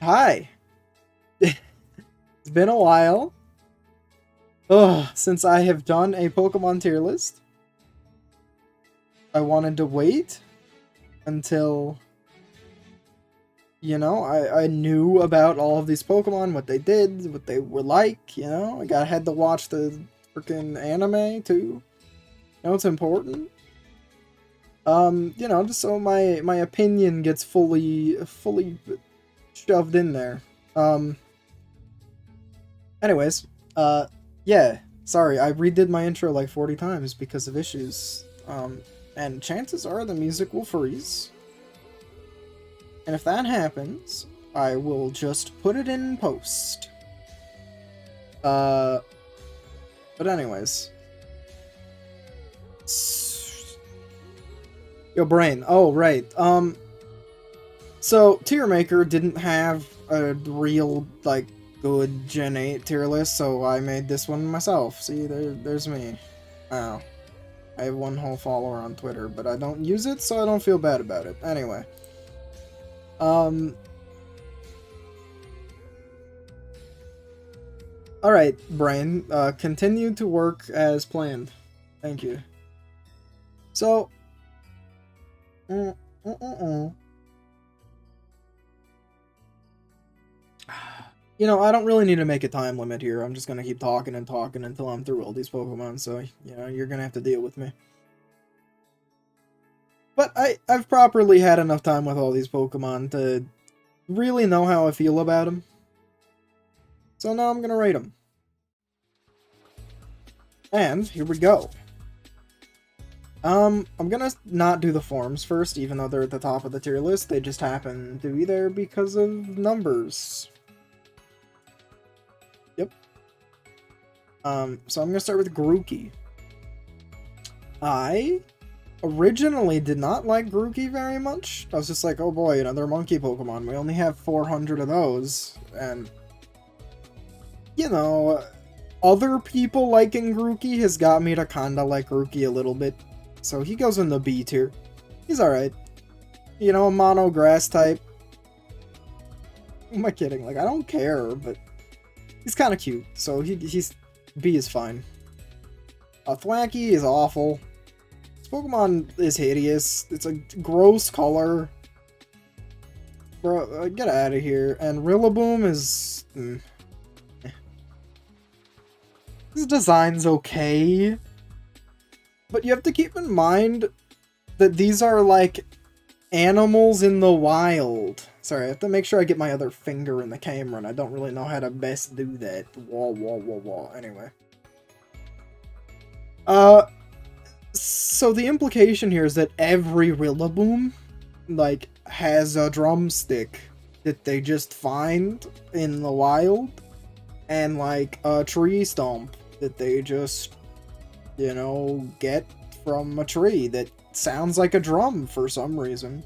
Hi. It's been a while. Since I have done a Pokemon tier list. I wanted to wait until, I knew about all of these Pokemon, what they did, what they were like, I had to watch the freaking anime too. It's important. Just so my opinion gets fully shoved in there. Anyways, yeah, sorry, I redid my intro like 40 times because of issues. And chances are the music will freeze. And if that happens, I will just put it in post. But anyways. Yo, brain. Oh, right. So, Tier Maker didn't have a real, good Gen 8 tier list, so I made this one myself. See, there's me. Wow. I have one whole follower on Twitter, but I don't use it, so I don't feel bad about it. Anyway. Alright, Brain. Continue to work as planned. Thank you. So... I don't really need to make a time limit here. I'm just gonna keep talking and talking until I'm through all these Pokemon, so, you're gonna have to deal with me. But I've properly had enough time with all these Pokemon to really know how I feel about them. So now I'm gonna rate them. And, here we go. I'm gonna not do the forms first, even though they're at the top of the tier list. They just happen to be there because of numbers. Yep. So I'm gonna start with Grookey. I originally did not like Grookey very much. I was just like, oh boy, another monkey Pokemon. We only have 400 of those. And, other people liking Grookey has got me to kinda like Grookey a little bit. So he goes in the B tier. He's alright. A mono grass type. Who am I kidding? I don't care, but he's kind of cute. So he's B is fine. Thwacky is awful. This Pokemon is hideous. It's a gross color. Bro, get out of here. And Rillaboom is... His design's okay. But you have to keep in mind that these are, animals in the wild. Sorry, I have to make sure I get my other finger in the camera, and I don't really know how to best do that. Wah. Anyway. So the implication here is that every Rillaboom, has a drumstick that they just find in the wild, and, a tree stump that they just... get from a tree that sounds like a drum for some reason.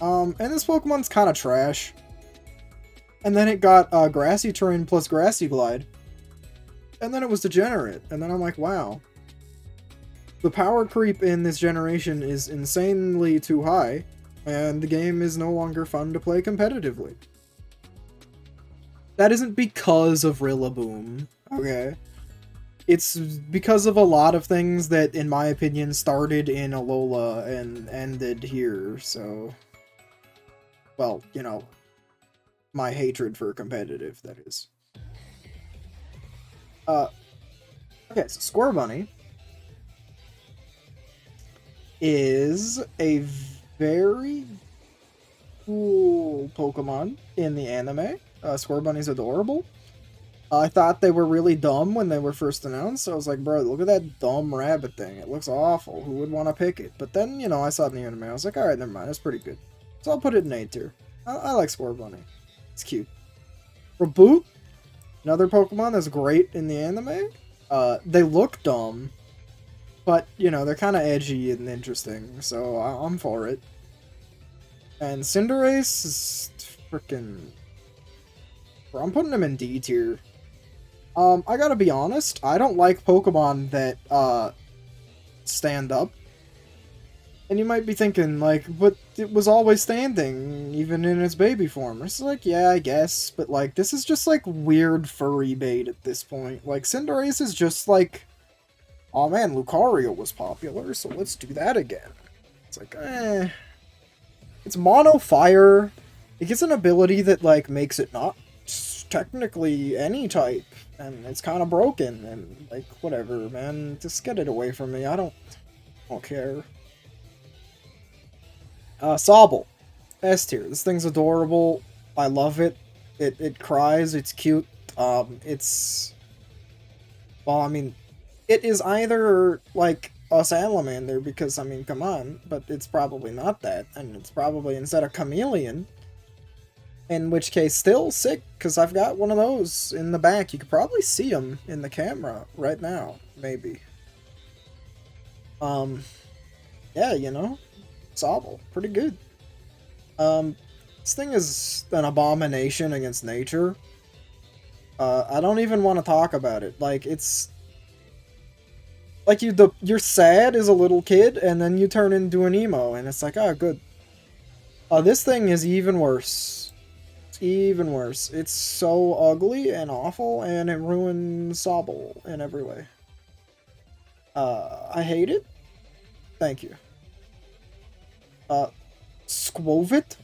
And this Pokemon's kind of trash. And then it got Grassy Terrain plus Grassy Glide. And then it was Degenerate. And then I'm like, wow. The power creep in this generation is insanely too high. And the game is no longer fun to play competitively. That isn't because of Rillaboom, okay? It's because of a lot of things that, in my opinion, started in Alola and ended here, so... Well, my hatred for competitive, that is. Okay, so Squirrel Bunny is a very cool Pokemon in the anime. Squirrel Bunny's adorable. I thought they were really dumb when they were first announced, so I was like, bro, look at that dumb rabbit thing. It looks awful. Who would want to pick it? But then, I saw it in the anime. I was like, alright, never mind. It's pretty good. So I'll put it in A tier. I like Squirrel Bunny. It's cute. Reboot, another Pokemon that's great in the anime. They look dumb, but, they're kind of edgy and interesting, so I'm for it. And Cinderace is freaking... Bro, I'm putting him in D tier. I gotta be honest, I don't like Pokemon that, stand up. And you might be thinking, like, but it was always standing, even in its baby form. It's like, yeah, I guess, but, like, this is just, like, weird furry bait at this point. Like, Cinderace is just, like, oh man, Lucario was popular, so let's do that again. It's like, eh. It's mono fire. It gets an ability that, like, makes it not technically any type. And it's kind of broken, and, like, whatever, man. Just get it away from me. I don't care. Sobble. S tier. This thing's adorable. I love it. It cries. It's cute. It's... Well, I mean, it is either, like, a salamander, because, I mean, come on, but it's probably not that, and it's probably instead a chameleon, in which case, still sick, because I've got one of those in the back. You could probably see them in the camera right now, maybe. Yeah, you know, Sobble, pretty good. This thing is an abomination against nature. I don't even want to talk about it. Like, it's... Like, you're sad as a little kid, and then you turn into an emo, and it's like, oh, good. This thing is even worse. It's even worse. It's so ugly and awful, and it ruins Sobble in every way. I hate it. Thank you. Squovit?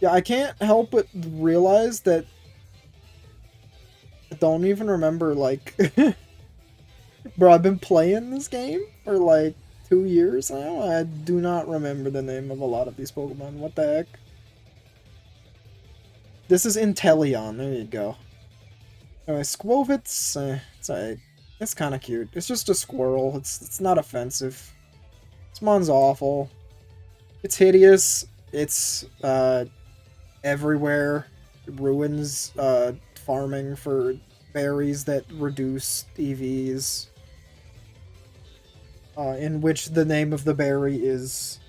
Yeah, I can't help but realize that I don't even remember, like... Bro, I've been playing this game for, like, 2 years now. I do not remember the name of a lot of these Pokemon. What the heck? This is Inteleon. There you go. Anyway, Squovit's... it's alright. It's kind of cute. It's just a squirrel. It's not offensive. This mon's awful. It's hideous. It's, everywhere. It ruins, farming for berries that reduce EVs. In which the name of the berry is,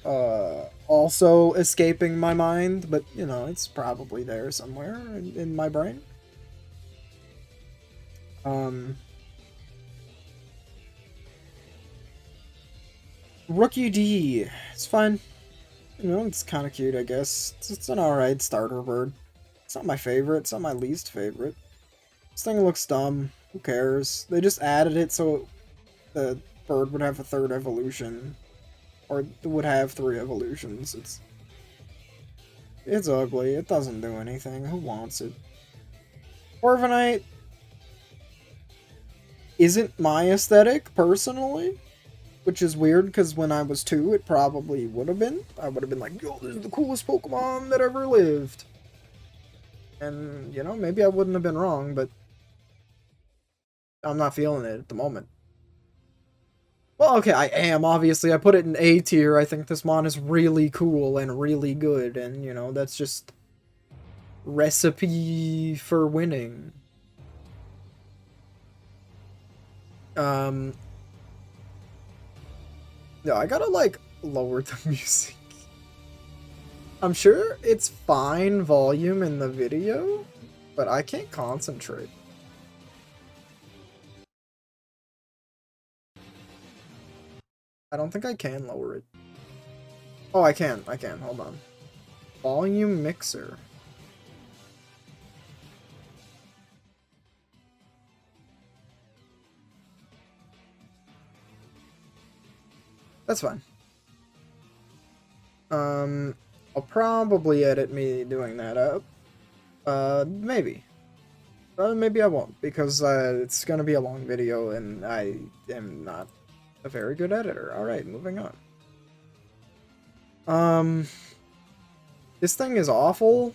also escaping my mind, but, you know, it's probably there somewhere in my brain. Rookie D. It's fine. You know, it's kind of cute, I guess. It's an alright starter bird. It's not my favorite. It's not my least favorite. This thing looks dumb. Who cares? They just added it so the bird would have a third evolution. Or would have 3 evolutions. It's ugly. It doesn't do anything. Who wants it? Corviknight isn't my aesthetic, personally. Which is weird, because when I was 2, it probably would have been. I would have been like, yo, this is the coolest Pokemon that ever lived. And, you know, maybe I wouldn't have been wrong, but I'm not feeling it at the moment. Well, okay, I am, obviously. I put it in A tier. I think this mon is really cool and really good, and, you know, that's just recipe for winning. No, I gotta, like, lower the music. I'm sure it's fine volume in the video, but I can't concentrate. I don't think I can lower it. Oh, I can. Hold on. Volume mixer. That's fine. I'll probably edit me doing that up. Maybe. Maybe I won't, because it's gonna be a long video, and I am not a very good editor. Alright, moving on. This thing is awful.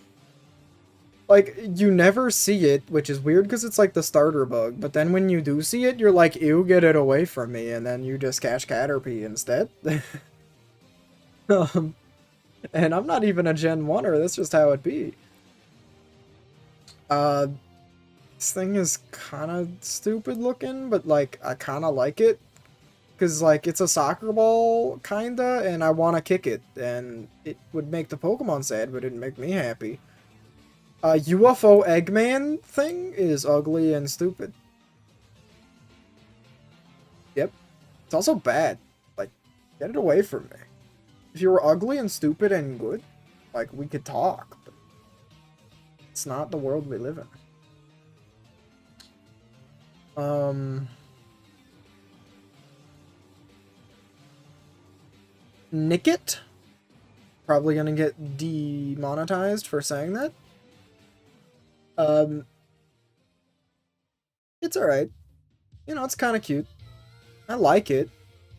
Like, you never see it, which is weird because it's like the starter bug, but then when you do see it, you're like, ew, get it away from me, and then you just catch Caterpie instead. And I'm not even a Gen 1er, that's just how it be. This thing is kind of stupid looking, but, like, I kind of like it. Because, like, it's a soccer ball, kinda, and I want to kick it. And it would make the Pokemon sad, but it'd make me happy. UFO Eggman thing is ugly and stupid. It's also bad. Like, get it away from me. If you were ugly and stupid and good, like, we could talk, but it's not the world we live in. Nickit? Probably gonna get demonetized for saying that. It's alright. You know, it's kind of cute. I like it.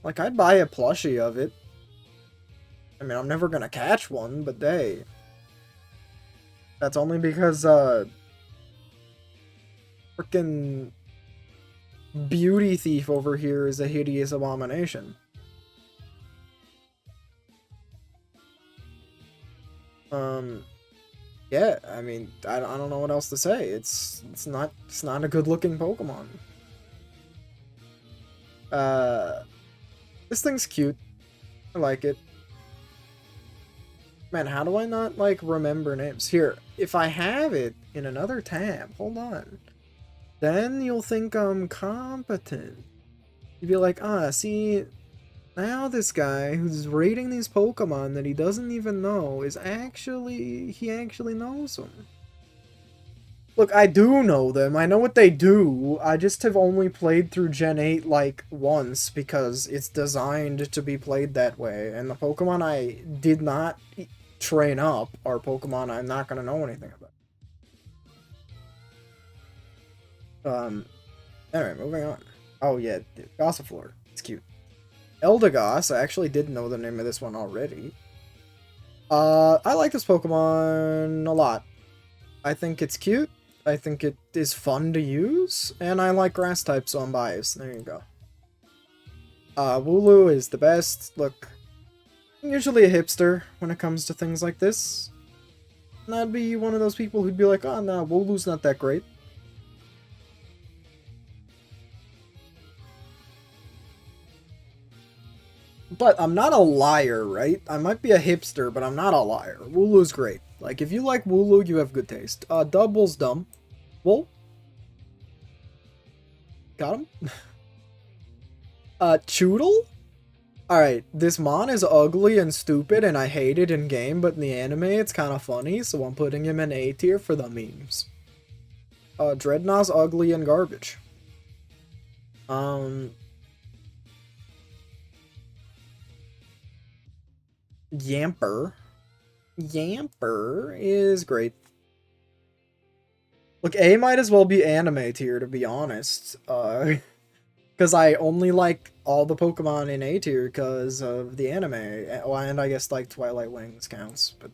Like, I'd buy a plushie of it. I mean, I'm never gonna catch one, but hey. That's only because, frickin' Beauty Thief over here is a hideous abomination. Yeah, I mean, I don't know what else to say. It's not a good looking Pokemon. This thing's cute. I like it. Man, how do I not, like, remember names? Here, if I have it in another tab, hold on. Then you'll think I'm competent. You'd be like, see, now this guy who's rating these Pokemon that he doesn't even know is he actually knows them. Look, I do know them. I know what they do. I just have only played through Gen 8, like, once because it's designed to be played that way. And the Pokemon I did not train up are Pokemon I'm not going to know anything about. Anyway, moving on. Oh, yeah, Gossifleur. It's cute. Eldegoss, I actually did know the name of this one already. I like this Pokemon a lot. I think it's cute. I think it is fun to use. And I like grass types, so I'm biased. There you go. Wooloo is the best. Look, I'm usually a hipster when it comes to things like this. And I'd be one of those people who'd be like, oh, no, Wooloo's not that great. But I'm not a liar, right? I might be a hipster, but I'm not a liar. Wooloo's great. Like, if you like Wooloo, you have good taste. Double's dumb. Wool? Got him? Choodle? Alright, this Mon is ugly and stupid, and I hate it in game, but in the anime it's kind of funny, so I'm putting him in A tier for the memes. Dreadnought's ugly and garbage. Yamper. Yamper is great. Look, A might as well be anime tier, to be honest. Because I only like all the Pokemon in A tier because of the anime. And I guess, like, Twilight Wings counts. But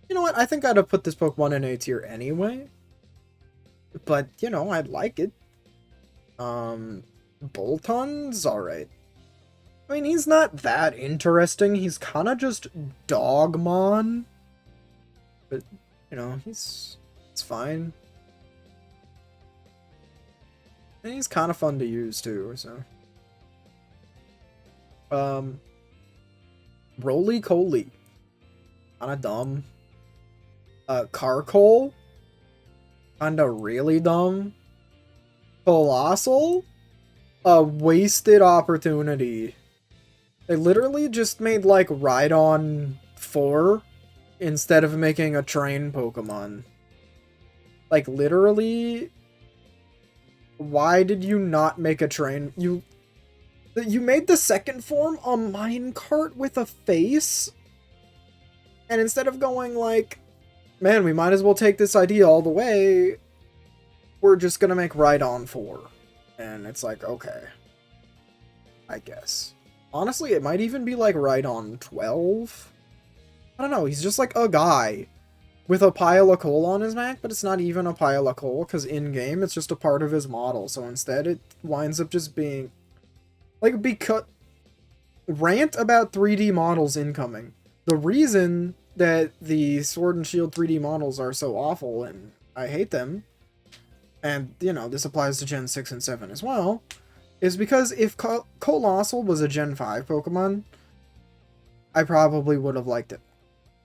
you know what? I think I'd have put this Pokemon in A tier anyway. But, you know, I'd like it. Bolton's alright. I mean, he's not that interesting. He's kind of just Dogmon. But, you know, it's fine. And he's kind of fun to use, too, so. Roly-Coly. Kind of dumb. Carkol. Kind of really dumb. Colossal. A wasted opportunity. They literally just made, like, Rhydon 4 instead of making a train Pokemon. Like, literally, why did you not make a train? You made the second form a minecart with a face? And instead of going, like, man, we might as well take this idea all the way, we're just gonna make Rhydon 4. And it's like, okay. I guess. Honestly, it might even be like Rhydon 12. I don't know, he's just like a guy with a pile of coal on his back, but it's not even a pile of coal, because in-game it's just a part of his model, so instead it winds up just being... Like, because... Rant about 3D models incoming. The reason that the Sword and Shield 3D models are so awful, and I hate them, and, you know, this applies to Gen 6 and 7 as well, is because if Colossal was a Gen 5 Pokemon, I probably would have liked it.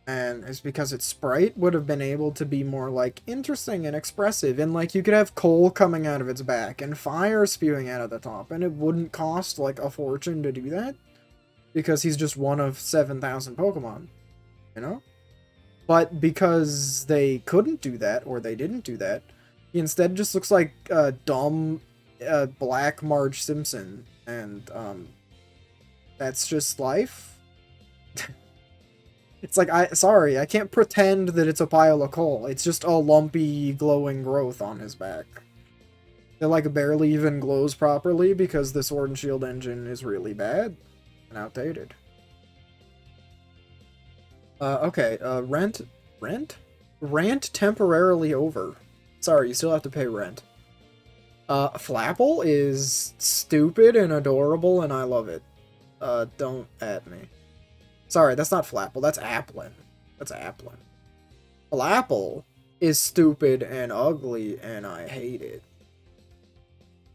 And it's because its sprite would have been able to be more, like, interesting and expressive. And, like, you could have coal coming out of its back and fire spewing out of the top. And it wouldn't cost, like, a fortune to do that. Because he's just one of 7,000 Pokemon. You know? But because they couldn't do that, or they didn't do that, he instead just looks like a dumb, black Marge Simpson. And, that's just life. It's like, sorry, I can't pretend that it's a pile of coal. It's just a lumpy, glowing growth on his back. It, like, barely even glows properly because the Sword and Shield engine is really bad and outdated. Okay, Rant temporarily over. Sorry, you still have to pay rent. Flapple is stupid and adorable, and I love it. Don't at me. Sorry, that's not Flapple, that's Applin. That's Applin. Flapple is stupid and ugly, and I hate it.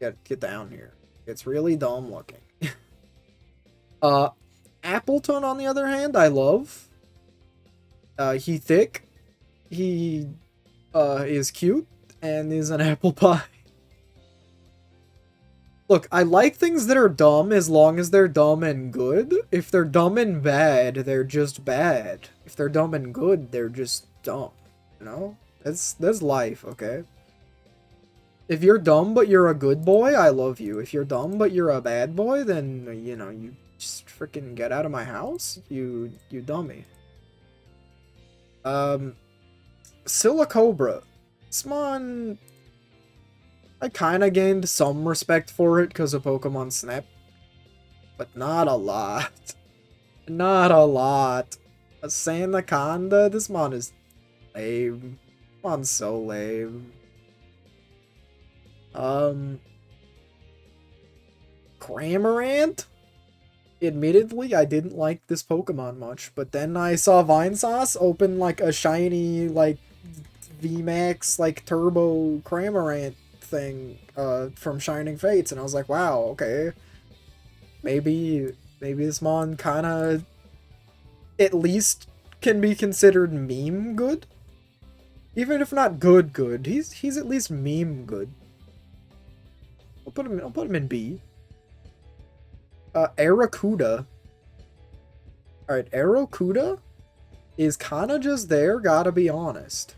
Get down here. It's really dumb looking. Appleton, on the other hand, I love. He thick. He, is cute, and is an apple pie. Look, I like things that are dumb as long as they're dumb and good. If they're dumb and bad, they're just bad. If they're dumb and good, they're just dumb. You know? That's life, okay? If you're dumb but you're a good boy, I love you. If you're dumb but you're a bad boy, then, you know, you just freaking get out of my house, you dummy. Silicobra. Smon... I kinda gained some respect for it because of Pokemon Snap. But not a lot. Not a lot. A Sandaconda? This mon is lame. Mon's so lame. Cramorant? Admittedly, I didn't like this Pokemon much, but then I saw Vinesauce open, like, a shiny, like, VMAX, like, Turbo Cramorant thing, from Shining Fates, and I was like, wow, okay. Maybe this mon kinda, at least, can be considered meme good? Even if not good, he's at least meme good. I'll put him in B. Arakuda. Alright, Arakuda is kinda just there, gotta be honest.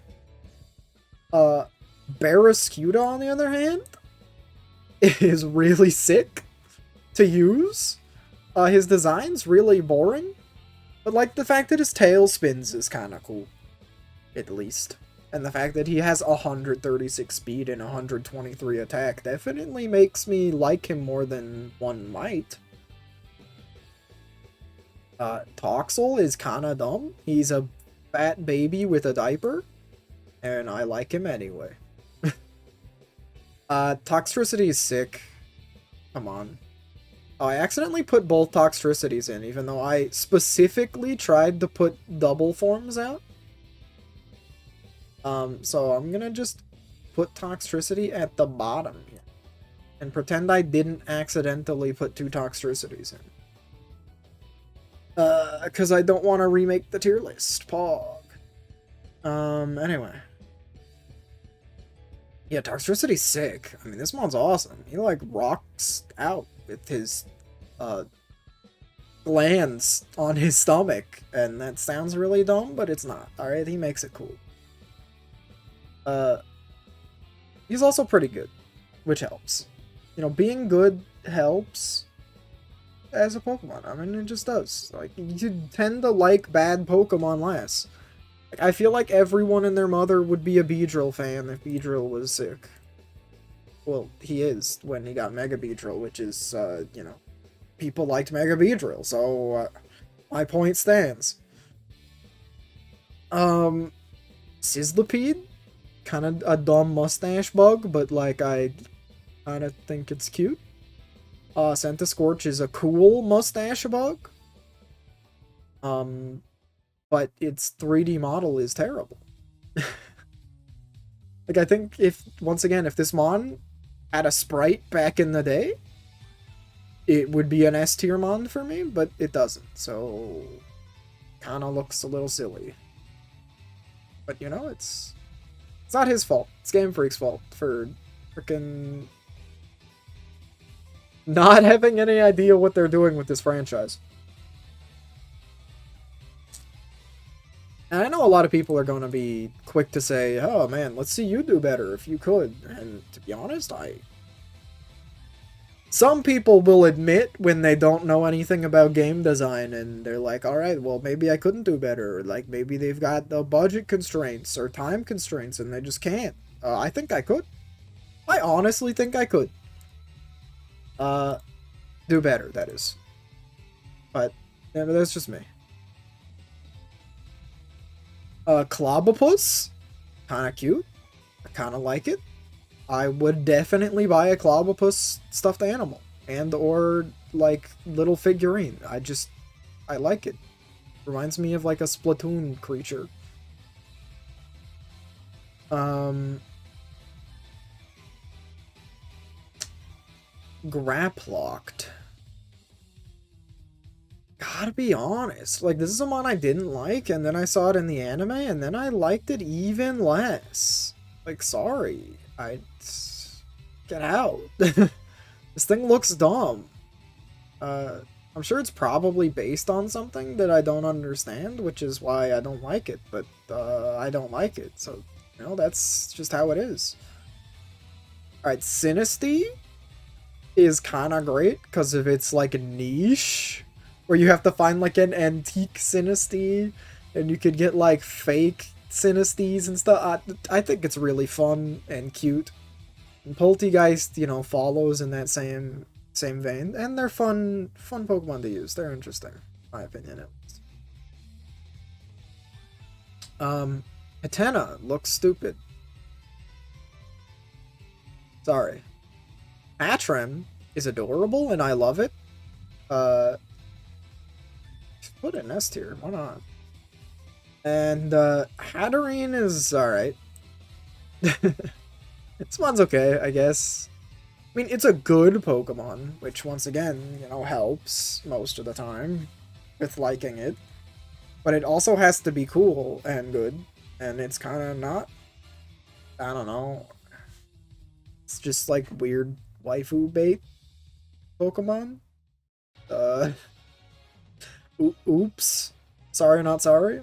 Barrascuda, on the other hand, is really sick to use. His design's really boring, but, like, the fact that his tail spins is kinda cool. At least. And the fact that he has 136 speed and 123 attack definitely makes me like him more than one might. Toxel is kinda dumb. He's a fat baby with a diaper, and I like him anyway. Toxicity is sick. Come on. Oh, I accidentally put both Toxicities in, even though I specifically tried to put double forms out. So I'm gonna just put Toxicity at the bottom here. And pretend I didn't accidentally put two Toxicities in. Because I don't want to remake the tier list. Pog. Anyway. Yeah, Toxicity's sick. I mean, this mon's awesome. He, like, rocks out with his, glands on his stomach. And that sounds really dumb, but it's not. Alright, he makes it cool. He's also pretty good, which helps. You know, being good helps as a Pokemon. I mean, it just does. Like, you tend to like bad Pokemon less. Like, I feel like everyone and their mother would be a Beedrill fan if Beedrill was sick. Well, he is when he got Mega Beedrill, which is, you know, people liked Mega Beedrill, so, my point stands. Sizzlipede? Kind of a dumb mustache bug, but, like, I kind of think it's cute. Centiskorch is a cool mustache bug. But its 3D model is terrible. Like, I think once again, if this mon had a sprite back in the day, it would be an S tier mon for me, but it doesn't, so kinda looks a little silly. But, you know, it's not his fault. It's Game Freak's fault for freaking not having any idea what they're doing with this franchise. And I know a lot of people are going to be quick to say, oh man, let's see you do better if you could. And to be honest, some people will admit when they don't know anything about game design and they're like, alright, well maybe I couldn't do better. Or like maybe they've got the budget constraints or time constraints and they just can't. I think I could. I honestly think I could. Do better, that is. But, yeah, but that's just me. Clobopus, kind of cute. I kind of like it. I would definitely buy a Clobopus stuffed animal and or like little figurine. I like it. Reminds me of like a Splatoon creature. Graplocked. Gotta be honest, like, this is a mon I didn't like, and then I saw it in the anime, and then I liked it even less. Like, sorry. Get out. This thing looks dumb. I'm sure it's probably based on something that I don't understand, which is why I don't like it, but, I don't like it, so, you know, that's just how it is. Alright, Sinistea is kinda great, because of its, like, niche, where you have to find, like, an antique Sinistea, and you could get, like, fake Sinestees and stuff. I think it's really fun and cute. And Poltegeist, you know, follows in that same vein, and they're fun Pokemon to use. They're interesting, in my opinion, at least. Hatena looks stupid. Sorry. Atrim is adorable, and I love it. Put an S tier, why not? And, Hatterene is alright. This one's okay, I guess. I mean, it's a good Pokemon, which, once again, you know, helps most of the time with liking it. But it also has to be cool and good, and it's kind of not. I don't know. It's just, like, weird waifu bait Pokemon. Oops. Sorry, not sorry.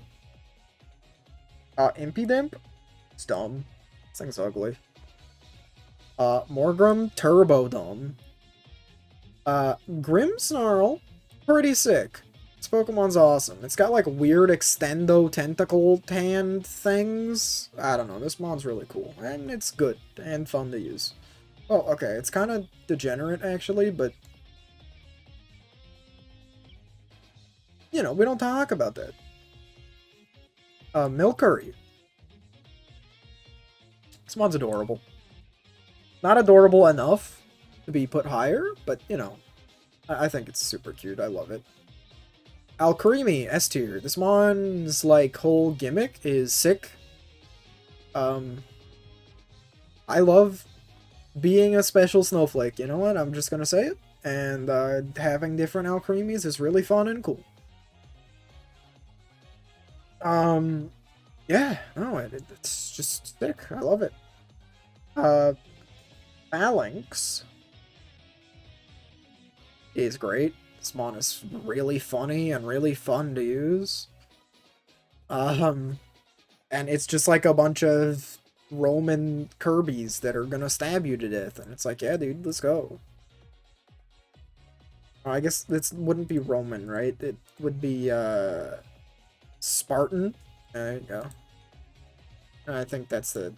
Impidimp? It's dumb. This thing's ugly. Morgrem, turbo dumb. Grimmsnarl, pretty sick. This Pokemon's awesome. It's got like weird extendo tentacle hand things. I don't know, this mon's really cool. And it's good and fun to use. Oh, okay, it's kind of degenerate actually, but you know, we don't talk about that. Milcery. This one's adorable. Not adorable enough to be put higher, but, you know, I think it's super cute. I love it. Alcremie, S tier. This one's, like, whole gimmick is sick. I love being a special snowflake. You know what? I'm just gonna say it. And, having different Alcremies is really fun and cool. Yeah, no, it's just sick. I love it. Phalanx is great. This mon is really funny and really fun to use. And it's just like a bunch of Roman Kirby's that are gonna stab you to death, and it's like, yeah, dude, let's go. I guess this wouldn't be Roman, right? It would be, Spartan. There you go. I think that's the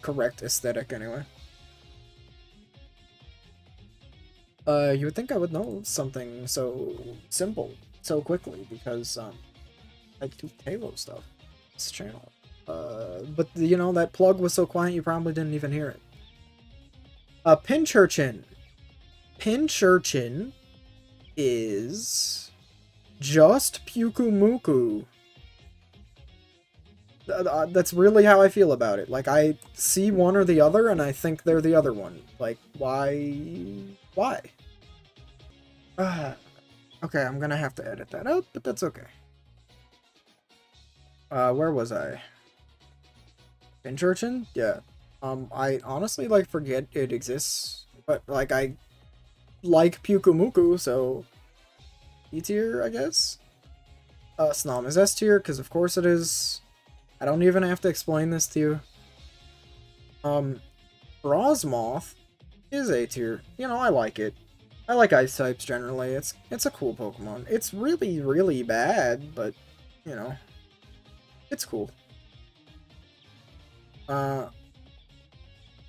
correct aesthetic anyway. You would think I would know something so simple so quickly because I do Halo stuff. This channel. But you know, that plug was so quiet you probably didn't even hear it. Pinchurchin. Pinchurchin is just Pyukumuku. That's really how I feel about it. Like, I see one or the other, and I think they're the other one. Like, why? Why? Okay, I'm gonna have to edit that out, but that's okay. Where was I? Pinch Urchin? Yeah. I honestly, like, forget it exists. But, like, I like Pyukumuku, so E tier, I guess? Snom is S tier, because of course it is. I don't even have to explain this to you. Frosmoth is A tier. You know, I like it. I like ice types generally. It's a cool Pokemon. It's really, really bad, but, you know, it's cool.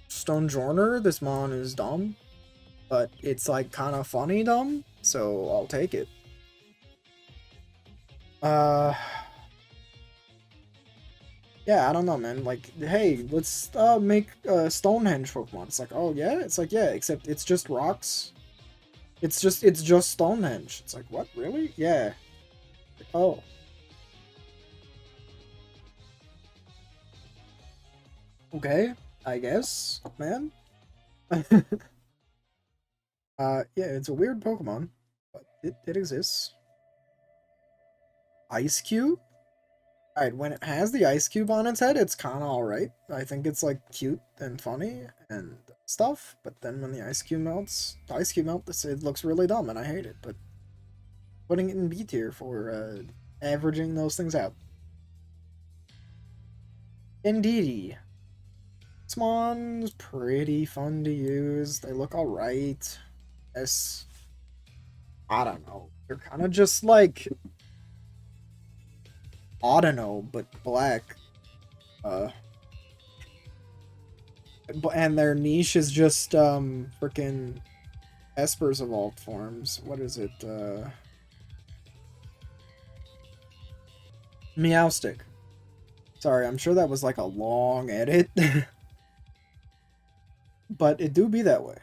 Stonjourner, this mon is dumb, but it's like kind of funny dumb, so I'll take it. Yeah, I don't know, man. Like, hey, let's make Stonehenge Pokemon. It's like, oh yeah, it's like yeah, except it's just rocks. It's just Stonehenge. It's like, what, really? Yeah. Oh. Okay, I guess, man. Yeah, it's a weird Pokemon, but it exists. Ice Cube? Alright, when it has the ice cube on its head, it's kinda alright. I think it's, like, cute and funny and stuff, but then when the ice cube melts, it looks really dumb and I hate it, but putting it in B tier for, averaging those things out. Indeedy. This one's pretty fun to use. They look alright. Yes. I don't know. They're kinda just, like, I don't know, but black. And their niche is just freaking Esper's evolved forms. What is it? Meowstick. Sorry, I'm sure that was like a long edit. But it do be that way.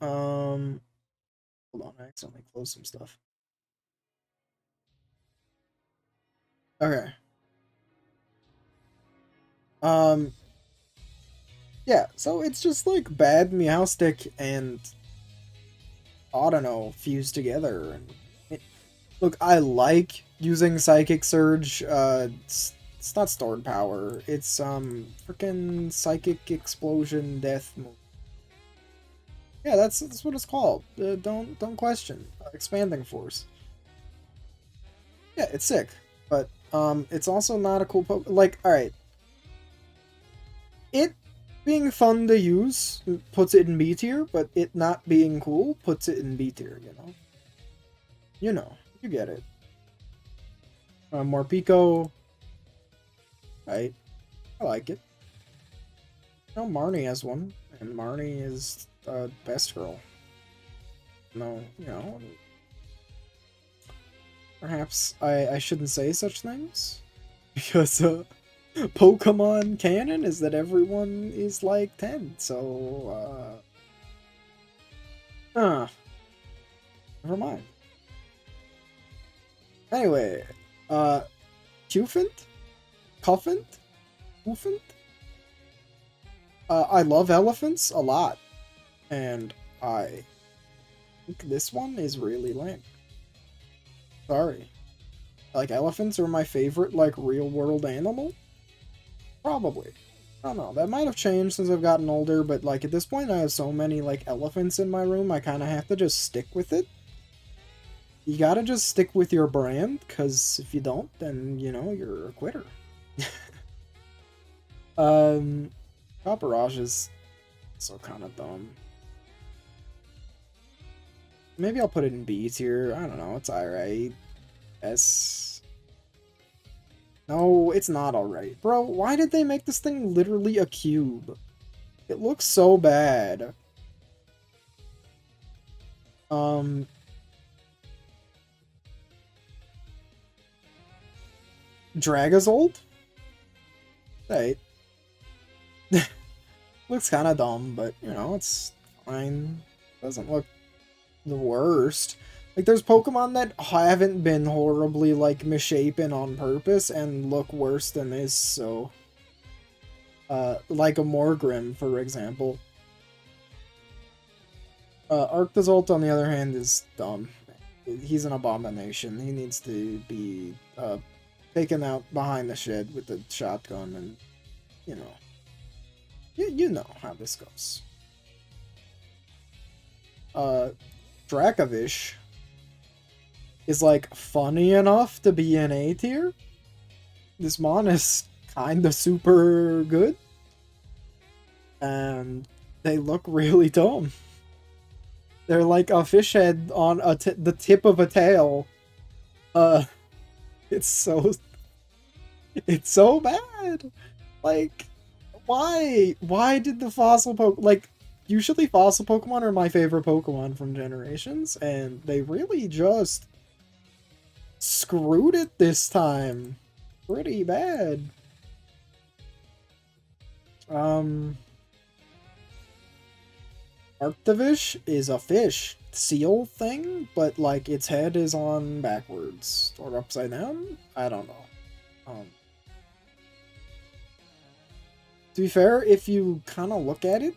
Hold on, I accidentally closed some stuff. Okay. Yeah, so it's just like bad Meowstick and I don't know, fused together. And look, I like using Psychic Surge. It's not stored power. It's freaking Psychic Explosion Death move. Yeah, that's what it's called. Don't question. Expanding Force. Yeah, it's sick, but it's also not a cool like, all right. It being fun to use puts it in B tier, but it not being cool puts it in B tier, you know? You know, you get it. Morpeko, right? I like it. No, Marnie has one, and Marnie is best girl. No, you know, perhaps I shouldn't say such things because Pokemon canon is that everyone is like 10, so never mind. Anyway, Cufant? Cuffant? Woofant? I love elephants a lot, and I think this one is really lame. Sorry. Like, elephants are my favorite, like, real-world animal? Probably. I don't know, that might have changed since I've gotten older, but, like, at this point I have so many, like, elephants in my room, I kind of have to just stick with it. You gotta just stick with your brand, because if you don't, then, you know, you're a quitter. Copperage is so kind of dumb. Maybe I'll put it in B tier. I don't know, it's alright. S. No, it's not alright. Bro, why did they make this thing literally a cube? It looks so bad. Dragazolt? Right. Looks kind of dumb, but, you know, it's fine. Doesn't look the worst. Like, there's Pokemon that haven't been horribly, like, misshapen on purpose and look worse than this, so... like a Morgrim, for example. Arctozolt, on the other hand, is dumb. He's an abomination. He needs to be, taken out behind the shed with the shotgun, and you know how this goes. Dracovish is like funny enough to be in A tier. This mon is kinda super good, and they look really dumb. They're like a fish head on the tip of a tail. It's so bad. Like, why? Why did the fossil like? Usually fossil Pokemon are my favorite Pokemon from Generations, and they really just screwed it this time. Pretty bad. Arctovish is a fish seal thing, but like its head is on backwards or upside down. I don't know. To be fair, if you kind of look at it,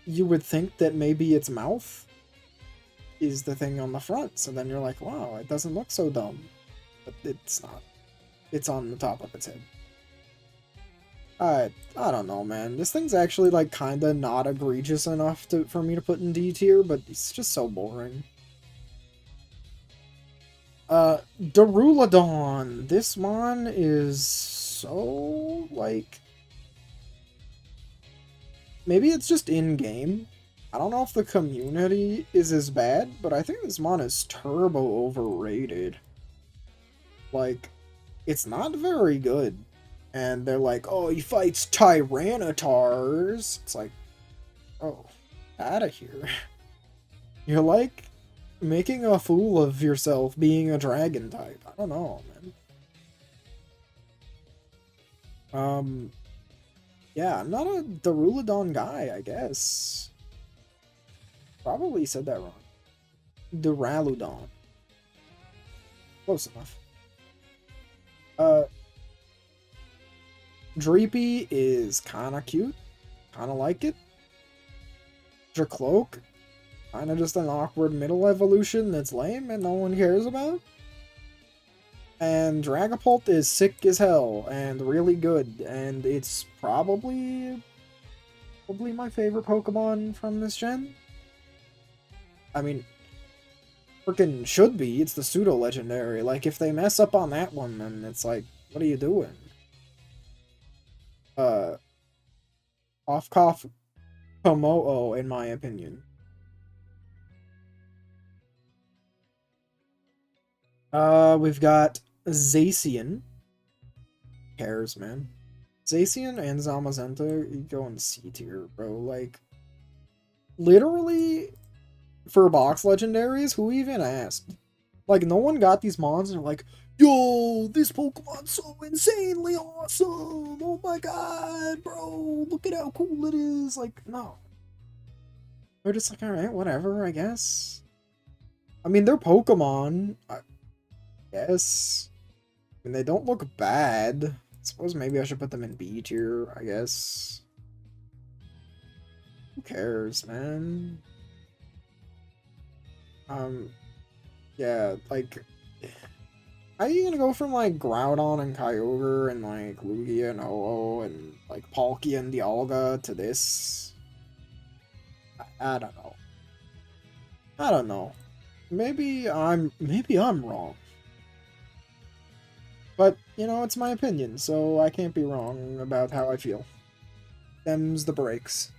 you would think that maybe its mouth is the thing on the front. So then you're like, wow, it doesn't look so dumb. But it's not. It's on the top of its head. I don't know, man. This thing's actually, like, kind of not egregious enough for me to put in D tier, but it's just so boring. Derulodon. This mon is so, like... Maybe it's just in-game. I don't know if the community is as bad, but I think this mon is turbo overrated. Like, it's not very good. And they're like, oh, he fights Tyrannotars. It's like, oh, out of here. You're like making a fool of yourself being a dragon type. I don't know, man. Yeah, I'm not a Derulodon guy, I guess. Probably said that wrong. Derulodon. Close enough. Dreepy is kinda cute. Kinda like it. Dracloak. Kinda just an awkward middle evolution that's lame and no one cares about. And Dragapult is sick as hell and really good, and it's probably my favorite Pokemon from this gen. I mean, freaking should be. It's the pseudo-legendary. Like, if they mess up on that one, then it's like, what are you doing? Off-Cough Komo-o, in my opinion. We've got Zacian. Cares, man. Zacian and Zamazenta, you go in C tier, bro. Like, literally, for box legendaries, who even asked? Like, no one got these mons and they're like, yo, this Pokemon's so insanely awesome! Oh my god, bro, look at how cool it is! Like, no. They're just like, alright, whatever, I guess. I mean, they're Pokemon, I guess. I mean, they don't look bad. I suppose maybe I should put them in B tier, I guess. Who cares, man? Yeah, like... How are you gonna go from, like, Groudon and Kyogre and, like, Lugia and Ho-Oh and, like, Palkia and Dialga to this? I don't know. I don't know. Maybe I'm wrong. But, you know, it's my opinion, so I can't be wrong about how I feel. Them's the breaks.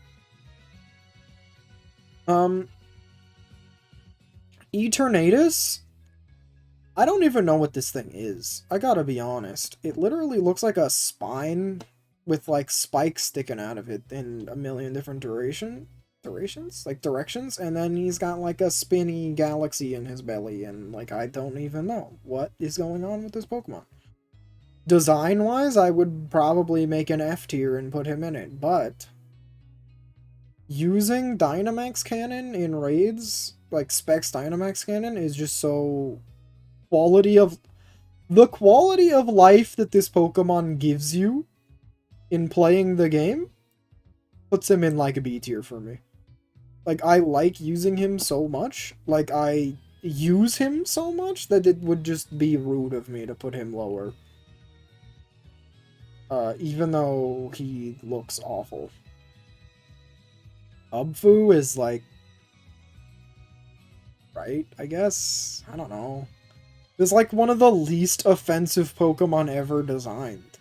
Eternatus? I don't even know what this thing is. I gotta be honest. It literally looks like a spine with, like, spikes sticking out of it in a million different directions, and then he's got, like, a spinny galaxy in his belly, and, like, I don't even know what is going on with this Pokemon. Design-wise, I would probably make an F tier and put him in it, but using Dynamax Cannon in raids, like Specs Dynamax Cannon, is just so... The quality of life that this Pokemon gives you in playing the game puts him in, like, a B tier for me. Like, I like using him so much, like, I use him so much that it would just be rude of me to put him lower. even though he looks awful. Ubfu is like, right, I guess? I don't know. It's like one of the least offensive Pokemon ever designed.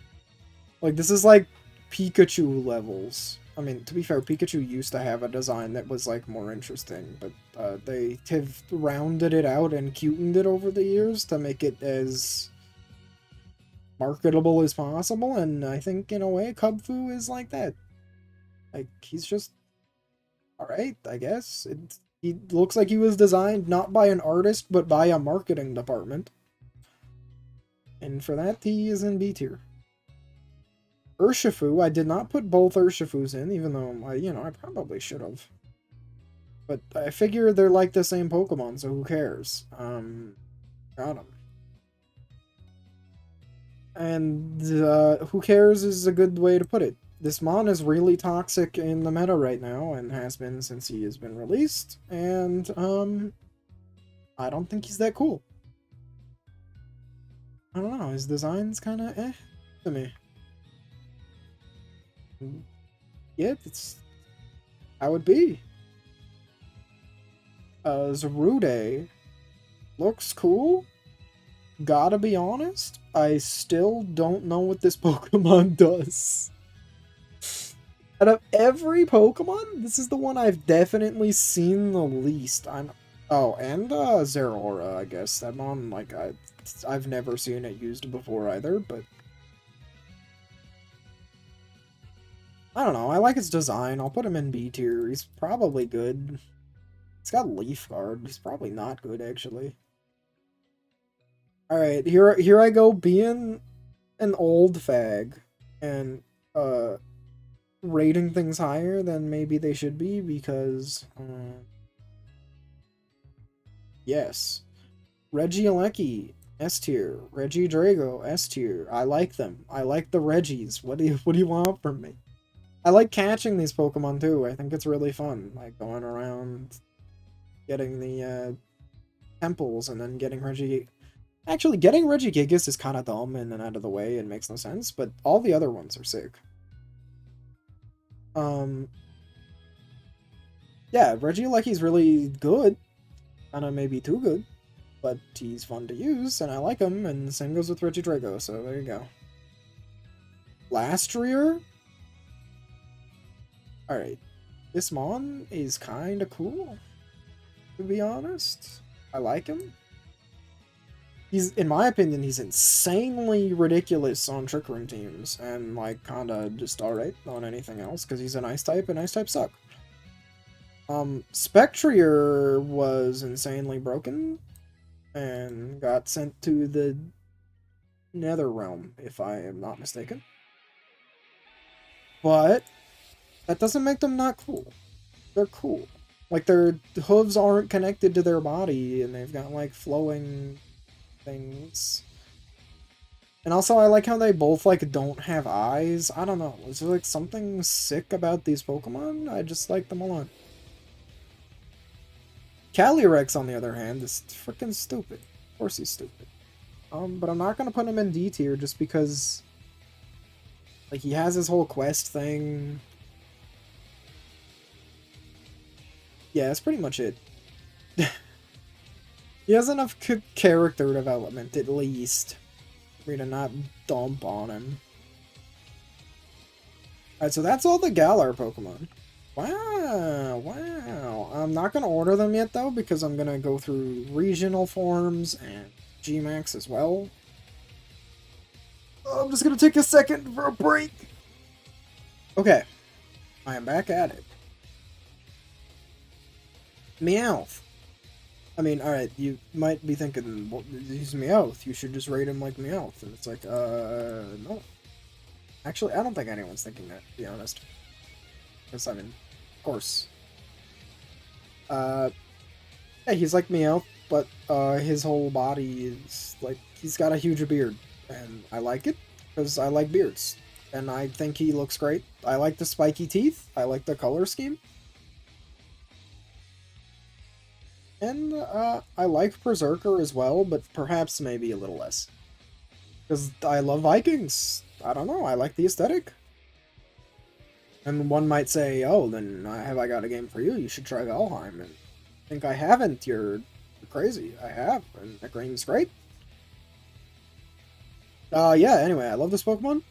Like, this is like Pikachu levels. I mean, to be fair, Pikachu used to have a design that was, like, more interesting, but they have rounded it out and cutened it over the years to make it as marketable as possible, and I think, in a way, Kubfu is like that. Like, he's just alright, I guess. He looks like he was designed not by an artist, but by a marketing department. And for that, he is in B tier. Urshifu, I did not put both Urshifus in, even though, I probably should have. But I figure they're like the same Pokemon, so who cares? Got him. And who cares is a good way to put it. This Mon is really toxic in the meta right now, and has been since he has been released, and, I don't think he's that cool. I don't know, his design's kinda to me. Yeah, it's how it be. Zarude looks cool. Gotta be honest, I still don't know what this Pokemon does. Out of every Pokemon, this is the one I've definitely seen the least. Oh, and Zeraora, I guess. That Mon, like, I've never seen it used before either, but I don't know, I like his design. I'll put him in B tier. He's probably good. He's got Leaf Guard. He's probably not good, actually. Alright, here I go being an old fag and rating things higher than maybe they should be because yes. Regieleki, S tier. Regidrago, S tier. I like them. I like the Reggies. What do you want from me? I like catching these Pokemon too. I think it's really fun, like going around getting the temples and then getting Reggie. Actually, getting Regigigas is kind of dumb and then out of the way and makes no sense, but all the other ones are sick. Yeah, Regieleki's really good. Kinda maybe too good, but he's fun to use, and I like him, and the same goes with Regidrago, so there you go. Lastreer? Alright, this Mon is kinda cool, to be honest. I like him. He's, in my opinion, he's insanely ridiculous on Trick Room teams, and, like, kinda just alright on anything else, because he's an Ice type, and Ice types suck. Spectrier was insanely broken, and got sent to the Nether Realm, if I am not mistaken. But that doesn't make them not cool. They're cool. Like, their hooves aren't connected to their body, and they've got, like, flowing things. And also, I like how they both, like, don't have eyes. I don't know. Is there, like, something sick about these Pokemon? I just like them a lot. Calyrex, on the other hand, is freaking stupid. Of course he's stupid. But I'm not gonna put him in D tier just because, like, he has his whole quest thing. Yeah, that's pretty much it. He has enough character development, at least, for me to not dump on him. Alright, so that's all the Galar Pokemon. Wow. I'm not going to order them yet, though, because I'm going to go through regional forms and Gmax as well. I'm just going to take a second for a break. Okay. I am back at it. Meowth. I mean, alright, you might be thinking, well, he's Meowth, you should just rate him like Meowth. And it's like, no. Actually, I don't think anyone's thinking that, to be honest. Because, I mean, of course. Yeah, he's like Meowth, but his whole body is, like, he's got a huge beard. And I like it, because I like beards. And I think he looks great. I like the spiky teeth. I like the color scheme. And I like Berserker as well, but perhaps maybe a little less. Because I love Vikings. I don't know, I like the aesthetic. And one might say, oh, then have I got a game for you? You should try Valheim. And I think I haven't. You're crazy. I have, and the game's great. Yeah, anyway, I love this Pokemon.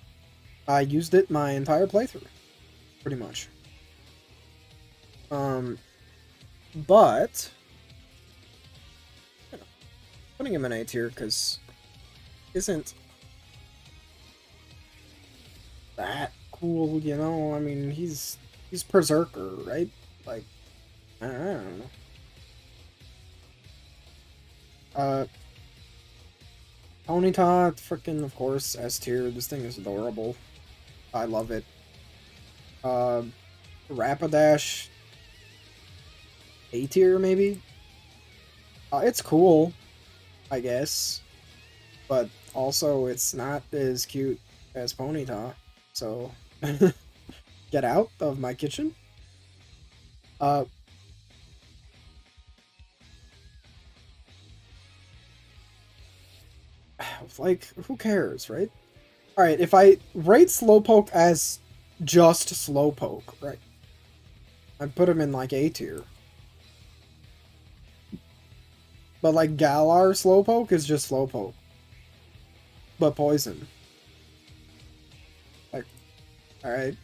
I used it my entire playthrough, pretty much. But you know, putting him in A tier because isn't that cool, you know? I mean, he's Berserker, right? Like, I don't know. Ponyta, freaking, of course, S tier. This thing is adorable. I love it. Rapidash, A tier, maybe? It's cool, I guess. But also, it's not as cute as Ponyta. So, get out of my kitchen. Like, who cares, right? Alright, if I rate Slowpoke as just Slowpoke, right? I'd put him in, like, A tier. But, like, Galar Slowpoke is just Slowpoke. But poison. Like, alright.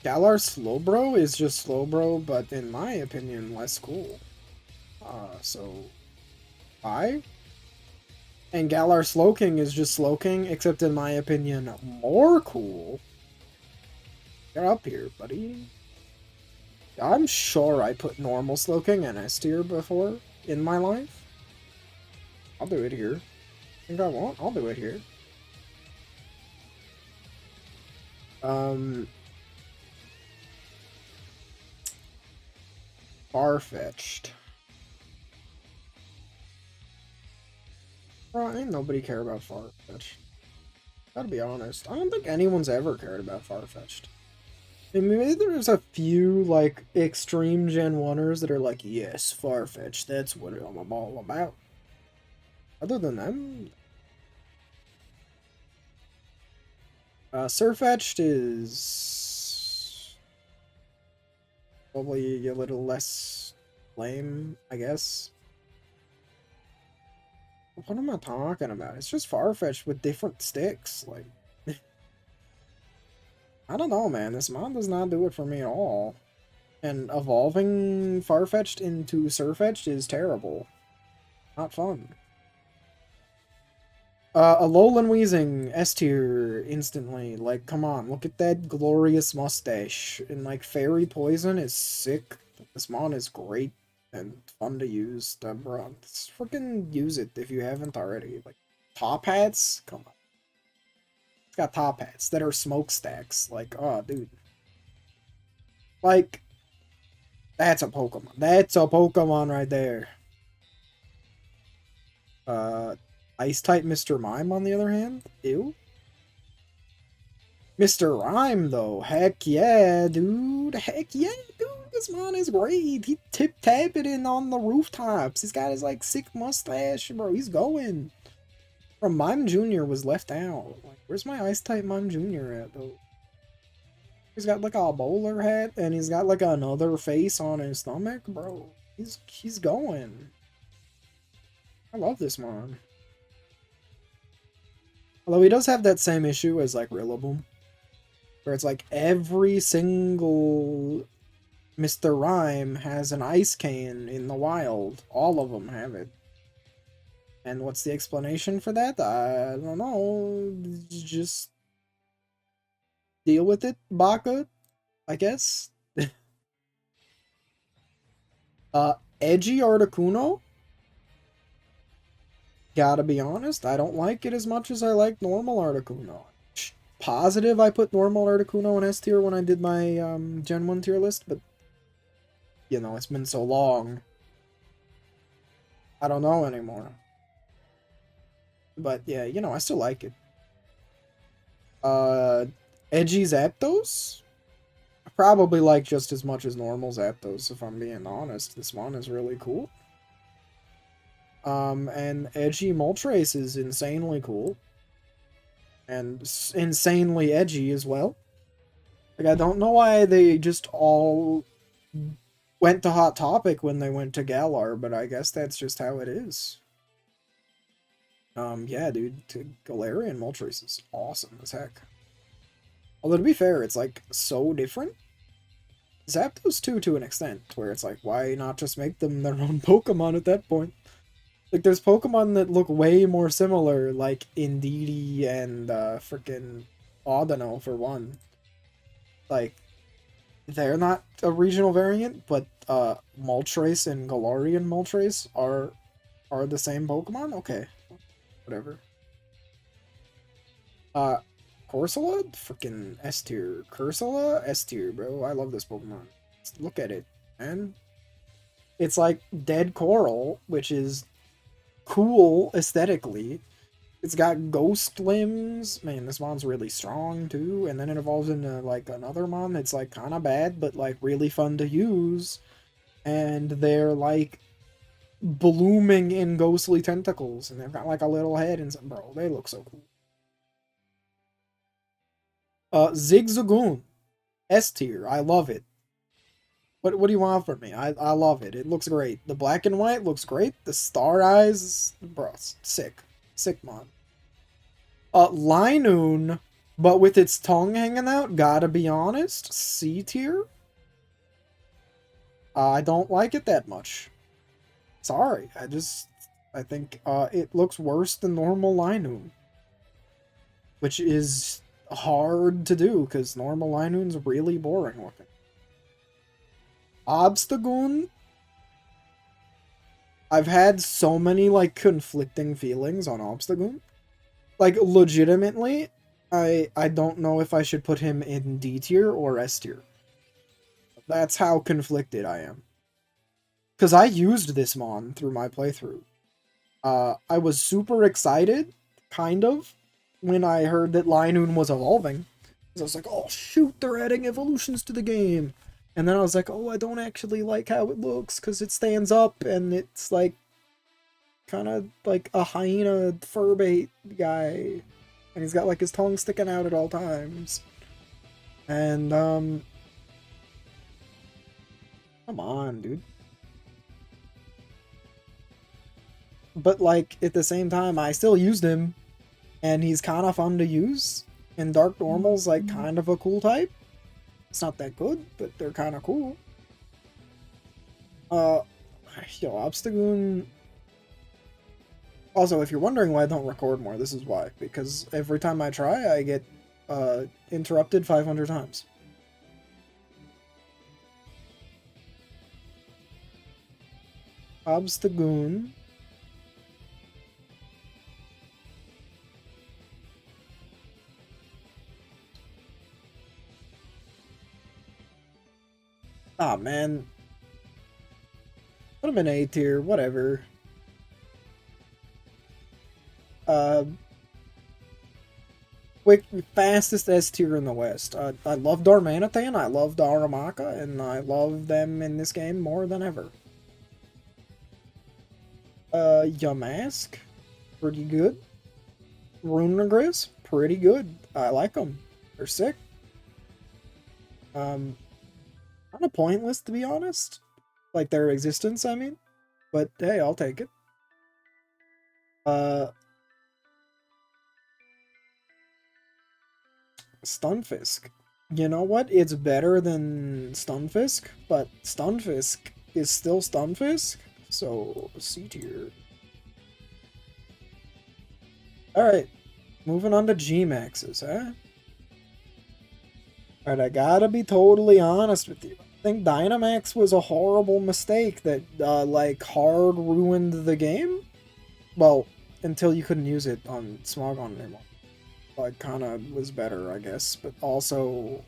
Galar Slowbro is just Slowbro, but in my opinion, less cool. So, I. And Galar Slowking is just Slowking, except in my opinion, more cool. Get up here, buddy. I'm sure I put normal Slowking and S tier before in my life. I'll do it here. I think I won't. I'll do it here. Farfetch'd. Bro, ain't nobody care about Farfetch'd. Gotta be honest. I don't think anyone's ever cared about Farfetch'd. I mean, maybe there's a few, like, extreme Gen 1ers that are like, yes, Farfetch'd, that's what I'm all about. Other than them... Surfetch'd is... probably a little less lame, I guess. What am I talking about? It's just Farfetch'd with different sticks, like... I don't know, man. This mod does not do it for me at all. And evolving Farfetch'd into Surfetch'd is terrible. Not fun. Alolan Weezing, S tier, instantly. Like, come on, look at that glorious mustache. And, like, Fairy Poison is sick. This mod is great and fun to use. Bro, just freaking use it if you haven't already. Like, top hats? Come on. It's got top hats that are smokestacks. Like, oh, dude. Like, that's a Pokemon. That's a Pokemon right there. Ice-type Mr. Mime, on the other hand? Ew. Mr. Rhyme, though. Heck yeah, dude. Heck yeah, dude. This mon is great. He tip-tapping on the rooftops. He's got his, like, sick mustache. Bro, he's going. Bro, Mime Jr. was left out. Like, where's my Ice-type Mime Jr. at, though? He's got, like, a bowler hat, and he's got, like, another face on his stomach. Bro, he's going. I love this mon. Although he does have that same issue as, like, Rillaboom. Where it's like every single Mr. Rhyme has an ice cane in the wild. All of them have it. And what's the explanation for that? I don't know. Just deal with it, Baka, I guess. Edgy Articuno? Gotta be honest, I don't like it as much as I like normal Articuno. Positive I put normal Articuno in S tier when I did my Gen 1 tier list, but you know, it's been so long. I don't know anymore. But yeah, you know, I still like it. Edgy Zapdos? I probably like just as much as normal Zapdos, if I'm being honest. This one is really cool. And edgy Moltres is insanely cool. And insanely edgy as well. Like, I don't know why they just all went to Hot Topic when they went to Galar, but I guess that's just how it is. Yeah, dude, Galarian Moltres is awesome as heck. Although, to be fair, it's, like, so different. Zapdos too, to an extent, where it's like, why not just make them their own Pokemon at that point? Like, there's Pokemon that look way more similar, like Indeedee and, frickin' Audino, for one. Like, they're not a regional variant, but, Moltres and Galarian Moltres are the same Pokemon? Okay. Whatever. Corsola? Freaking S tier. Cursula? S tier, bro. I love this Pokemon. Look at it, man. It's like dead coral, which is cool aesthetically. It's got ghost limbs. Man, this mon's really strong too. And then it evolves into like another mon that's like kind of bad, but like really fun to use. And they're like blooming in ghostly tentacles, and they've got like a little head and some. Bro, they look so cool. Zigzagoon. S tier. I love it. What do you want from me? I love it. It looks great. The black and white looks great. The star eyes, bro, sick. Sick mod. Linoon, but with its tongue hanging out, gotta be honest, C tier? I don't like it that much. Sorry, I think it looks worse than normal Linoon. Which is hard to do, because normal Linoon's really boring looking. Obstagoon, I've had so many, like, conflicting feelings on Obstagoon. Like, legitimately, I don't know if I should put him in D tier or S tier. That's how conflicted I am. Because I used this mon through my playthrough. I was super excited, kind of, when I heard that Linoon was evolving. I was like, oh shoot, they're adding evolutions to the game. And then I was like, oh, I don't actually like how it looks, because it stands up, and it's like, kind of like a hyena furbait guy. And he's got like his tongue sticking out at all times. And, come on, dude. But like, at the same time, I still used him, and he's kind of fun to use. And Dark Normal's like kind of a cool type. It's not that good, but they're kind of cool. Yo, Obstagoon. Also, if you're wondering why I don't record more, this is why. Because every time I try, I get interrupted 500 times. Obstagoon. Ah, man. Put him in A tier, whatever. Quick, fastest S tier in the West. I love Darmanitan, I love Darumaka, and I love them in this game more than ever. Yamask, pretty good. Runegriz, pretty good. I like them. They're sick. Kind of pointless, to be honest. Like, their existence, I mean. But, hey, I'll take it. Stunfisk. You know what? It's better than Stunfisk, but Stunfisk is still Stunfisk, so C tier. Alright, moving on to Gmaxes, huh? Alright, I gotta be totally honest with you. I think Dynamax was a horrible mistake that, like, hard ruined the game. Well, until you couldn't use it on Smogon anymore. Like, kind of was better, I guess. But also,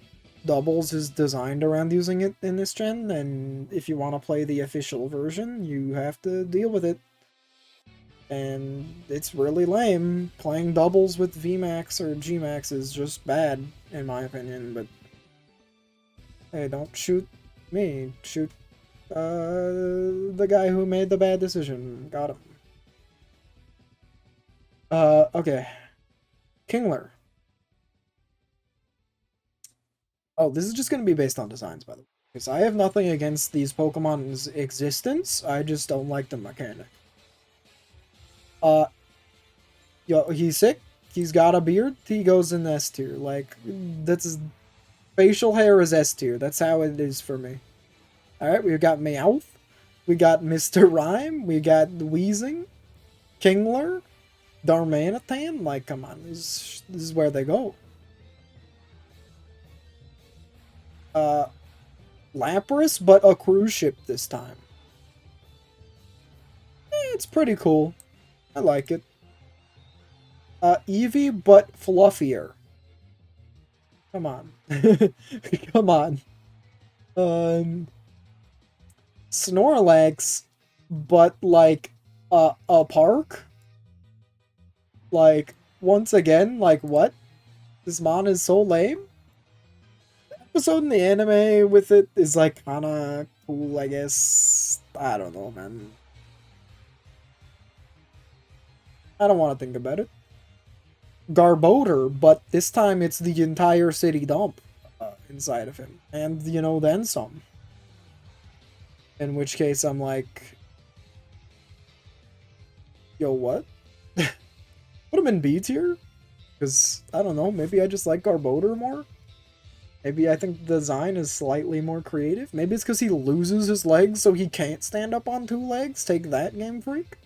Doubles is designed around using it in this gen, and if you want to play the official version, you have to deal with it. And it's really lame. Playing Doubles with VMAX or Gmax is just bad, in my opinion, but hey, don't shoot me. Shoot the guy who made the bad decision. Got him. Okay. Kingler. Oh, this is just gonna be based on designs, by the way. Because I have nothing against these Pokemon's existence, I just don't like the mechanic. Uh, yo, he's sick. He's got a beard. He goes in S tier. Like, that's his facial hair is S tier. That's how it is for me. Alright, we've got Meowth. We got Mr. Rhyme. We got Wheezing. Kingler. Darmanitan. Like, come on. This is where they go. Lapras, but a cruise ship this time. It's pretty cool. I like it. Eevee, but fluffier. Come on. Come on. Snorlax, but like a park? Like, once again, like what? This mon is so lame? The episode in the anime with it is like kinda cool, I guess. I don't know, man. I don't want to think about it. Garbodor, but this time it's the entire city dump inside of him. And, you know, then some. In which case I'm like... Yo, what? Put him in B tier? Because, I don't know, maybe I just like Garbodor more? Maybe I think the design is slightly more creative? Maybe it's because he loses his legs so he can't stand up on 2 legs? Take that, Game Freak?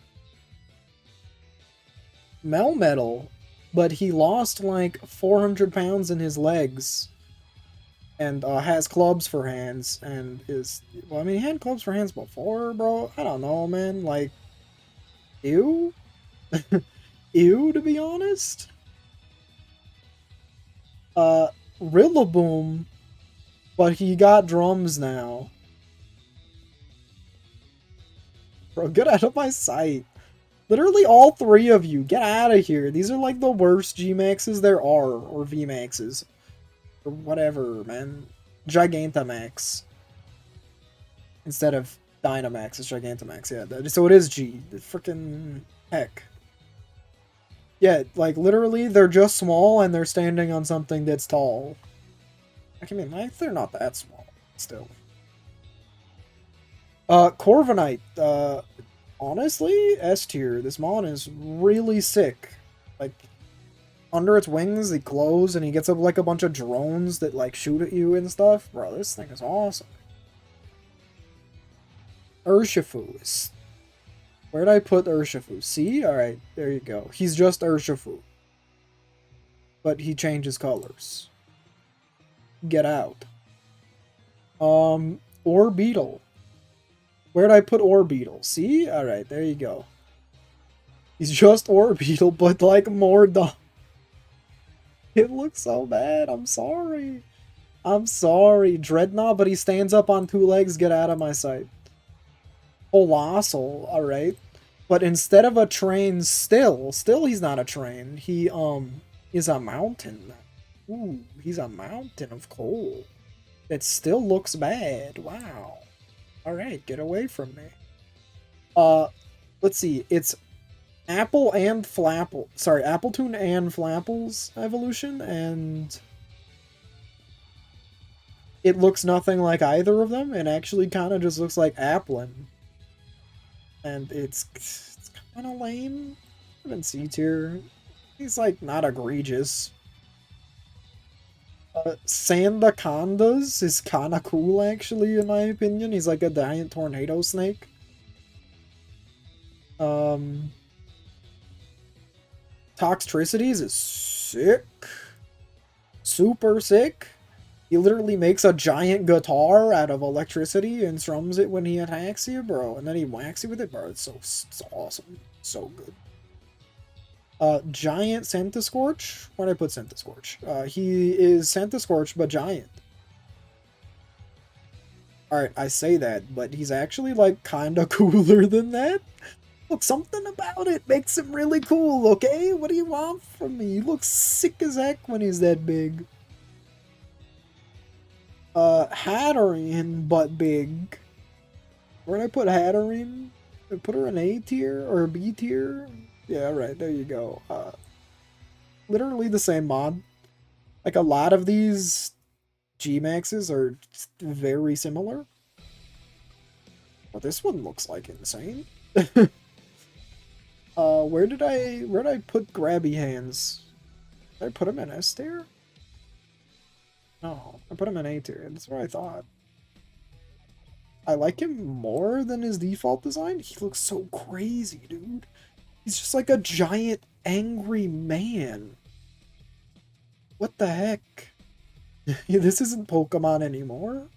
Melmetal, but he lost like 400 pounds in his legs and has clubs for hands and is, well, I mean, he had clubs for hands before, bro. I don't know, man. Like, ew? Ew, to be honest? Rillaboom, but he got drums now. Bro, get out of my sight. Literally all 3 of you, get out of here. These are like the worst Gmaxes there are, or Vmaxes. Or whatever, man. Gigantamax. Instead of Dynamax, it's Gigantamax, yeah. So it is G. Freaking heck. Yeah, like literally they're just small and they're standing on something that's tall. I mean, like, they're not that small, still. Corviknight, honestly, S tier. This mon is really sick. Like, under its wings, he glows and he gets up like a bunch of drones that like shoot at you and stuff. Bro, this thing is awesome. Urshifu is... Where'd I put Urshifu? See? Alright, there you go. He's just Urshifu. But he changes colors. Get out. Orbeetle. Where'd I put Orbeetle? See? Alright, there you go. He's just Orbeetle, but like more dumb. It looks so bad. I'm sorry. I'm sorry. Dreadnought, but he stands up on 2 legs. Get out of my sight. Colossal. Alright. But instead of a train, still he's not a train. He, is a mountain. Ooh, he's a mountain of coal. It still looks bad. Wow. Alright, get away from me. Let's see. It's Apple and Flapple. Sorry, Appletoon and Flapple's evolution, and it looks nothing like either of them. It actually kind of just looks like Applin. And it's kind of lame. I'm in C tier. He's like not egregious. Sandacondas is kind of cool, actually, in my opinion. He's like a giant tornado snake. Toxicities is sick. Super sick. He literally makes a giant guitar out of electricity and strums it when he attacks you, bro. And then he whacks you with it, bro. It's so awesome. So good. Giant Centiskorch? Where'd I put Centiskorch? He is Centiskorch, but giant. Alright, I say that, but he's actually, like, kinda cooler than that. Look, something about it makes him really cool, okay? What do you want from me? He looks sick as heck when he's that big. Hatterene, but big. Where'd I put Hatterene? Did I put her in A tier or B tier? Yeah, right, there you go. Literally the same mod. Like, a lot of these Gmaxes are very similar. Well, this one looks like insane. Where did I put Grabby Hands? Did I put him in S tier? No, I put him in A tier. That's what I thought. I like him more than his default design. He looks so crazy, dude. He's just like a giant angry man. What the heck? This isn't Pokemon anymore.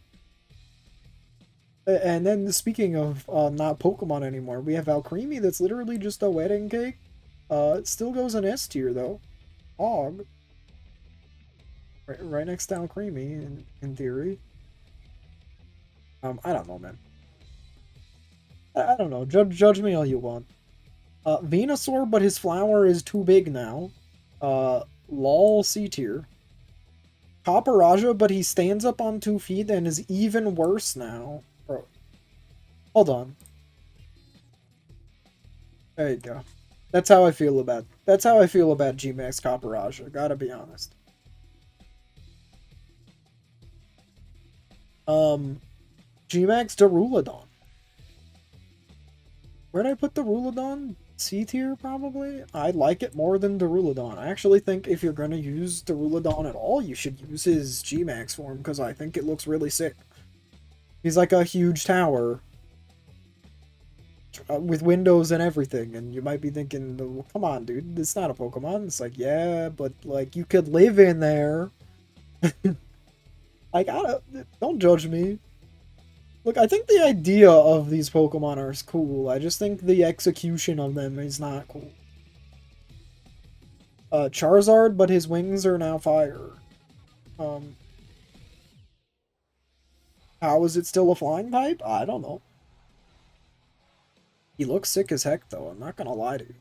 And then speaking of not Pokemon anymore, we have Alcremie that's literally just a wedding cake. It still goes in S tier though. Hog. Right next to Alcremie in theory. I don't know, man. I don't know. Judge me all you want. Venusaur, but his flower is too big now. Lol C tier. Paparaja, but he stands up on 2 feet and is even worse now. Bro. Hold on. There you go. That's how I feel about Gmax Paparaja, gotta be honest. Gmax Derulodon. Where'd I put the Derulodon? C tier, probably? I like it more than Derulodon. I actually think if you're gonna use Derulodon at all, you should use his Gmax form, because I think it looks really sick. He's like a huge tower with windows and everything, and you might be thinking, well, come on, dude, it's not a Pokemon. It's like, yeah, but, like, you could live in there. Like, don't judge me. Look, I think the idea of these Pokemon are cool. I just think the execution of them is not cool. Charizard, but his wings are now fire. How is it still a flying type? I don't know. He looks sick as heck, though. I'm not gonna lie to you.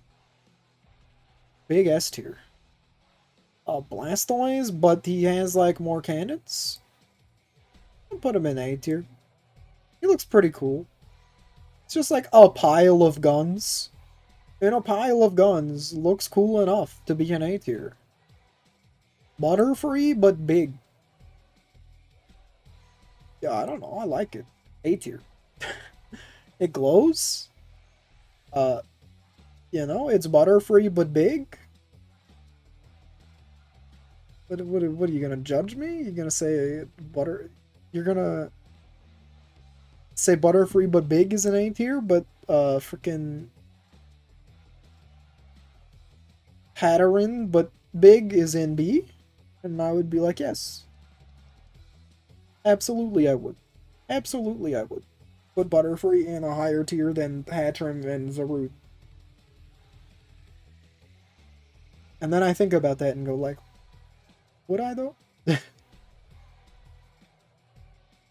Big S tier. Blastoise, but he has, like, more cannons. I'll put him in A tier. He looks pretty cool. It's just like a pile of guns. And a pile of guns looks cool enough to be an A tier. Butterfree, but big. Yeah, I don't know. I like it. A tier. It glows. It's Butterfree, but big. What are you gonna judge me? You're gonna say You're gonna say Butterfree, but big is an A tier, but freaking Hatteran, but big is in B? And I would be like, yes. Absolutely I would. Absolutely I would. Put Butterfree in a higher tier than Hatteran and Zarude. And then I think about that and go like, would I though?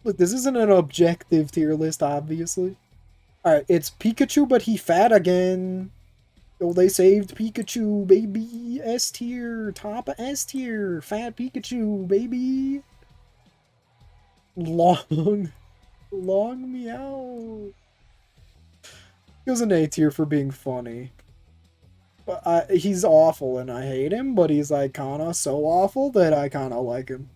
Look, this isn't an objective tier list, obviously. Alright, it's Pikachu, but he fat again. Oh, they saved Pikachu, baby. S tier. Top S tier. Fat Pikachu, baby. Long meow. He was an A tier for being funny. But he's awful and I hate him, but he's like kinda so awful that I kinda like him.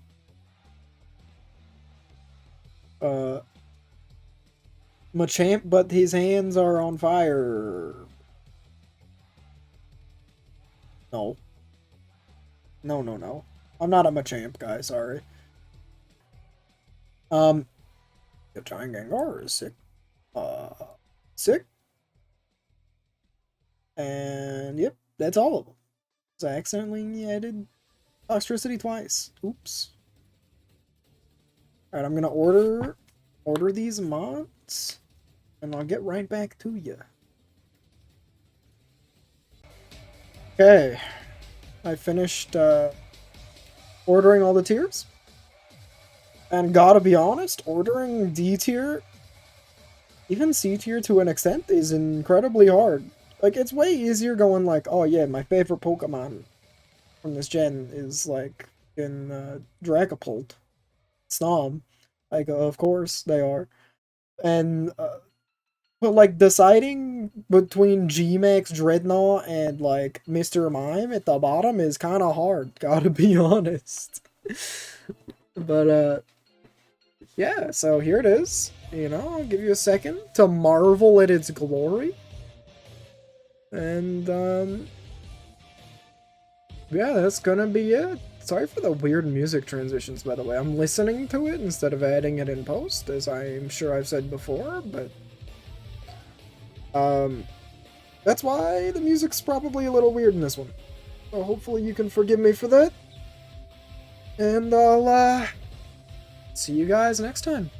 Machamp, but his hands are on fire. No. No. I'm not a Machamp guy, sorry. The Giant Gengar is sick. Sick. And yep, that's all of them. So I accidentally added Toxicity twice. Oops. Alright, I'm gonna order these mods, and I'll get right back to you. Okay. I finished ordering all the tiers. And gotta be honest, ordering D tier, even C tier to an extent, is incredibly hard. Like, it's way easier going like, oh yeah, my favorite Pokemon from this gen is like in Dragapult. Snom. Like, of course they are. And But, like, deciding between Gmax Dreadnought and, like, Mr. Mime at the bottom is kind of hard, gotta be honest. But, yeah, so here it is. You know, I'll give you a second to marvel at its glory. And, yeah, that's gonna be it. Sorry for the weird music transitions, by the way. I'm listening to it instead of adding it in post, as I'm sure I've said before, but... that's why the music's probably a little weird in this one. So hopefully you can forgive me for that. And I'll, see you guys next time.